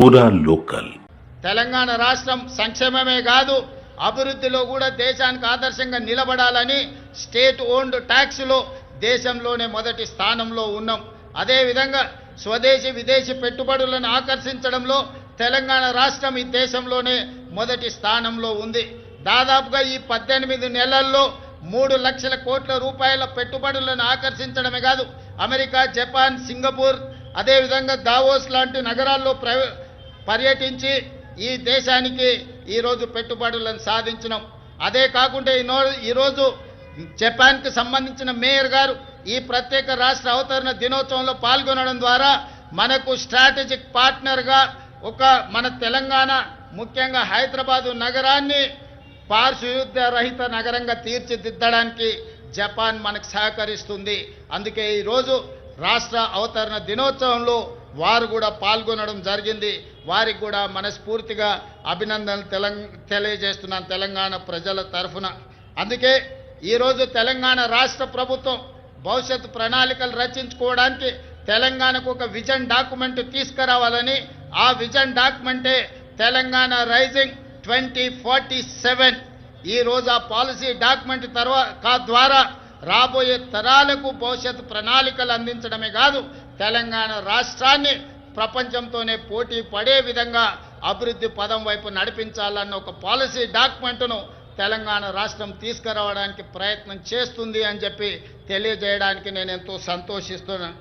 పూరా లోకల్. తెలంగాణ రాష్ట్రం సంక్షేమమే కాదు అభివృద్ధిలో కూడా దేశానికి ఆదర్శంగా నిలబడాలని స్టేట్ ఓన్డ్ ట్యాక్స్లో దేశంలోనే మొదటి స్థానంలో ఉన్నాం. అదేవిధంగా స్వదేశీ విదేశీ పెట్టుబడులను ఆకర్షించడంలో తెలంగాణ రాష్ట్రం ఈ దేశంలోనే మొదటి స్థానంలో ఉంది. దాదాపుగా ఈ 18 నెలల్లో 3 లక్షల కోట్ల రూపాయల పెట్టుబడులను ఆకర్షించడమే కాదు అమెరికా, జపాన్, సింగపూర్ అదేవిధంగా దావోస్ లాంటి నగరాల్లో పర్యటించి ఈ దేశానికి ఈరోజు పెట్టుబడులను సాధించినాం. అదే కాకుండా ఈరోజు జపాన్కి సంబంధించిన మేయర్ గారు ఈ ప్రత్యేక రాష్ట్ర అవతరణ దినోత్సవంలో పాల్గొనడం ద్వారా మనకు స్ట్రాటజిక్ పార్ట్నర్గా మన తెలంగాణ ముఖ్యంగా హైదరాబాదు నగరాన్ని పారిశుద్ధ్య రహిత నగరంగా తీర్చిదిద్దడానికి జపాన్ మనకు సహకరిస్తుంది. అందుకే ఈరోజు రాష్ట్ర అవతరణ దినోత్సవంలో వారు కూడా పాల్గొనడం జరిగింది. వారికి కూడా మనస్ఫూర్తిగా అభినందనలు తెలియజేస్తున్నాను తెలంగాణ ప్రజల తరఫున. అందుకే ఈరోజు తెలంగాణ రాష్ట్ర ప్రభుత్వం భవిష్యత్తు ప్రణాళికలు రచించుకోవడానికి తెలంగాణకు ఒక విజన్ డాక్యుమెంట్ తీసుకురావాలని, ఆ విజన్ డాక్యుమెంటే తెలంగాణ రైజింగ్ 2047. ఈరోజు ఆ పాలసీ డాక్యుమెంట్ ద్వారా రాబోయే తరాలకు భవిష్యత్తు ప్రణాళికలు అందించడమే కాదు తెలంగాణ రాష్ట్రాన్ని ప్రపంచంతోనే పోటీ పడే విధంగా అభివృద్ధి పదం వైపు నడిపించాలన్న ఒక పాలసీ డాక్యుమెంట్ను తెలంగాణ రాష్ట్రం తీసుకురావడానికి ప్రయత్నం చేస్తుంది అని చెప్పి తెలియజేయడానికి నేను ఎంతో సంతోషిస్తున్నాను.